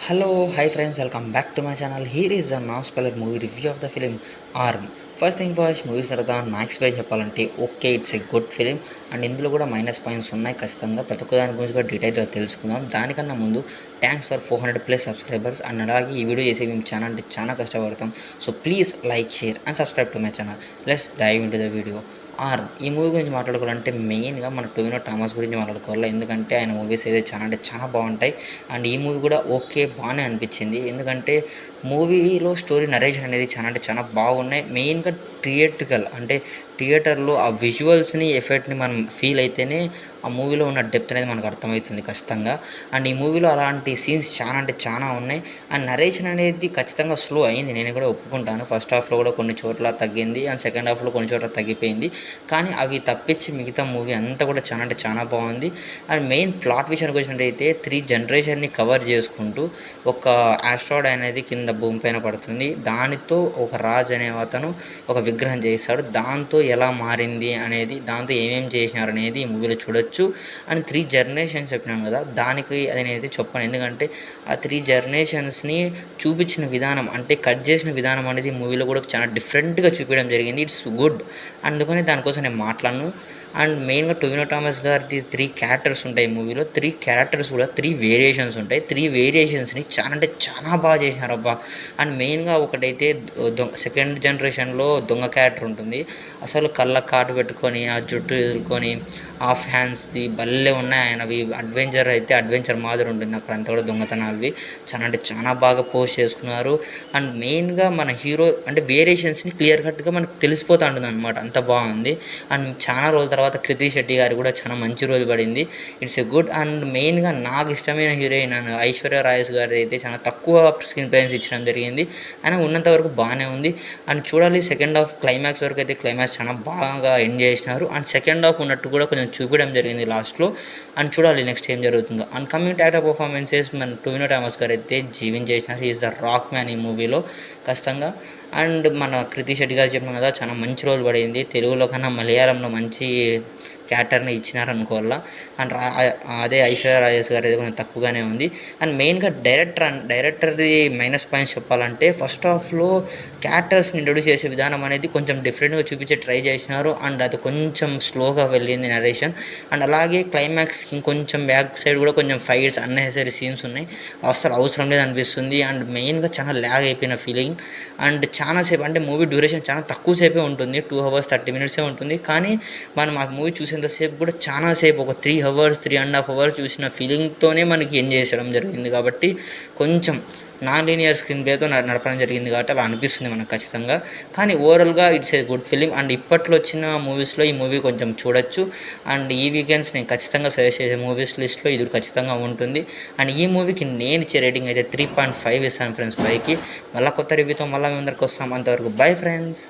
Hello, hi friends, welcome back to my channel. Here is a now spoiler movie review of the film Arm. First thing first movies తర్వాత నా experience చెప్పాలంటే okay it's a good film and ఇందులో కూడా minus points ఉన్నాయి ఖచ్చితంగా ప్రతి ఒక్క దాని గురించి కూడా డీటెయిల్గా తెలుసుకుందాం. దానికన్నా ముందు థ్యాంక్స్ ఫర్ 400+ సబ్స్క్రైబర్స్ అండ్ అలాగే ఈ వీడియో చేసే మేము ఛానల్ అంటే చాలా కష్టపడతాం. So please like share and subscribe to my channel. Let's dive into the video. ఈ మూవీ గురించి మాట్లాడుకోవాలంటే మెయిన్గా మన టొవినో థామస్ గురించి మాట్లాడుకోవాలి. ఎందుకంటే ఆయన మూవీస్ అయితే చాలా అంటే చాలా బాగుంటాయి అండ్ ఈ మూవీ కూడా ఓకే బాగానే అనిపించింది. ఎందుకంటే మూవీలో స్టోరీ నరేషన్ అనేది చాలా అంటే చాలా బాగున్నాయి. మెయిన్గా థియేట్రికల్ అంటే థియేటర్లో ఆ విజువల్స్ని ఎఫెక్ట్ని మనం ఫీల్ అయితేనే ఆ మూవీలో ఉన్న డెప్త్ అనేది మనకు అర్థమవుతుంది ఖచ్చితంగా. అండ్ ఈ మూవీలో అలాంటి సీన్స్ చాలా అంటే చాలా ఉన్నాయి అండ్ నరేషన్ అనేది ఖచ్చితంగా స్లో అయింది, నేను కూడా ఒప్పుకుంటాను. ఫస్ట్ హాఫ్లో కూడా కొన్ని చోట్ల తగ్గింది అండ్ సెకండ్ హాఫ్లో కొన్ని చోట్ల తగ్గిపోయింది. కానీ అవి తప్పించి మిగతా మూవీ అంతా కూడా చాలా అంటే చాలా బాగుంది. అండ్ మెయిన్ ప్లాట్ విషయానికి వచ్చినట్టయితే 3 జనరేషన్ని కవర్ చేసుకుంటూ ఒక ఆస్ట్రాయిడ్ అనేది కింద భూమి పైన పడుతుంది. దానితో ఒక రాజ్ అనే అతను ఒక విగ్రహం చేస్తాడు. దాంతో ఎలా మారింది అనేది, దాంతో ఏమేమి చేసినారు అనేది ఈ మూవీలో చూడొచ్చు. అండ్ 3 జనరేషన్స్ చెప్పినాను కదా, దానికి అది నేనైతే చెప్పాను. ఎందుకంటే ఆ 3 జనరేషన్స్ని చూపించిన విధానం అంటే కట్ చేసిన విధానం అనేది మూవీలో కూడా చాలా డిఫరెంట్గా చూపించడం జరిగింది. ఇట్స్ గుడ్, అందుకని దానికోసం నేను మాట్లాడను. అండ్ మెయిన్గా టొవినో థామస్ గారిది 3 క్యారెక్టర్స్ ఉంటాయి మూవీలో. 3 క్యారెక్టర్స్ కూడా 3 వేరియేషన్స్ ఉంటాయి. 3 వేరియేషన్స్ని చాలా అంటే చాలా బాగా చేసినారు అబ్బా. అండ్ మెయిన్గా ఒకటైతే సెకండ్ జనరేషన్లో దొంగ క్యారెక్టర్ ఉంటుంది. అసలు కళ్ళ కాటు పెట్టుకొని ఆ జుట్టు ఎదుర్కొని హాఫ్ హ్యాండ్స్ది భలే ఉన్నాయి ఆయనవి. అడ్వెంచర్ మాదిరి ఉంటుంది అక్కడ అంతా కూడా దొంగతనాలవి. చాలా అంటే చాలా బాగా పోస్ట్ చేసుకున్నారు. అండ్ మెయిన్గా మన హీరో అంటే వేరియేషన్స్ని క్లియర్ కట్గా మనకు తెలిసిపోతూ ఉంటుంది అనమాట, అంత బాగుంది. అండ్ చాలా రోజుల తర్వాత కృతి శెట్టి గారు కూడా చాలా మంచి రోజు పడింది. It's a good. అండ్ మెయిన్గా నాకు ఇష్టమైన హీరోయిన్ ఐశ్వర్య రాజేష్ గారి అయితే చాలా తక్కువ స్క్రీన్ ప్రెజెన్స్ ఇచ్చడం జరిగింది. అయినా ఉన్నంత వరకు బాగానే ఉంది. అండ్ చూడాలి సెకండ్ హాఫ్ క్లైమాక్స్ వరకు అయితే క్లైమాక్స్ చాలా బాగా ఎంజాయ్ చేసినారు. అండ్ సెకండ్ హాఫ్ ఉన్నట్టు కూడా కొంచెం చూపించడం జరిగింది లాస్ట్లో. అండ్ చూడాలి నెక్స్ట్ ఏం జరుగుతుందో. అండ్ కమింగ్ యాక్టర్ పర్ఫార్మెన్సెస్ మన టొవినో థామస్ గారు అయితే జీవించేసినారు. ఈజ్ ద రాక్ మ్యాన్ ఈ మూవీలో ఖచ్చితంగా. అండ్ మన కృతి శెట్టి గారు చెప్పిన కదా, చాలా మంచి రోజు పడింది. తెలుగులో కన్నా మలయాళంలో మంచి క్యారెక్టర్ని ఇచ్చినారనుకోవాలా. అండ్ అదే ఐశ్వర్య రాజేష్ గారు అయితే కొంచెం తక్కువగానే ఉంది. అండ్ మెయిన్గా డైరెక్టర్ది మైనస్ పాయింట్స్ చెప్పాలంటే ఫస్ట్ హాఫ్లో క్యారెక్టర్స్ని ఇంట్రొడ్యూస్ చేసే విధానం అనేది కొంచెం డిఫరెంట్గా చూపించే ట్రై చేసినారు. అండ్ అది కొంచెం స్లోగా వెళ్ళింది నరేషన్. అండ్ అలాగే క్లైమాక్స్కి ఇంకొంచెం బ్యాక్ సైడ్ కూడా కొంచెం ఫైట్స్ అన్నెసరీ సీన్స్ ఉన్నాయి, అసలు అవసరం లేదు అనిపిస్తుంది. అండ్ మెయిన్గా చాలా ల్యాగ్ అయిపోయిన ఫీలింగ్. అండ్ చాలాసేపు అంటే మూవీ డ్యూరేషన్ చాలా తక్కువ సేపే ఉంటుంది, 2 hours 30 minutes ఉంటుంది. కానీ మనం ఆ మూవీ చూసేంతసేపు కూడా చాలాసేపు ఒక 3 hours 3.5 hours చూసిన ఫీలింగ్తోనే మనకి ఎంజాయ్ చేయడం జరిగింది. కాబట్టి కొంచెం నాన్ లీనియర్ స్క్రీన్ ప్లేతో నడపడం జరిగింది కాబట్టి అలా అనిపిస్తుంది మనకు ఖచ్చితంగా. కానీ ఓవరాల్గా it's a good film. And ఇప్పట్లో వచ్చిన మూవీస్లో ఈ మూవీ కొంచెం చూడొచ్చు. అండ్ ఈ వీకెండ్స్ నేను ఖచ్చితంగా సజెస్ట్ చేసే మూవీస్ లిస్ట్లో ఇది ఖచ్చితంగా ఉంటుంది. అండ్ ఈ మూవీకి నేను ఇచ్చే రేటింగ్ అయితే 3.5 ఇస్తాను ఫ్రెండ్స్. 5కి మళ్ళీ కొత్త రివ్యూతో మళ్ళీ మీ అందరికి వస్తాం. అంతవరకు బై ఫ్రెండ్స్.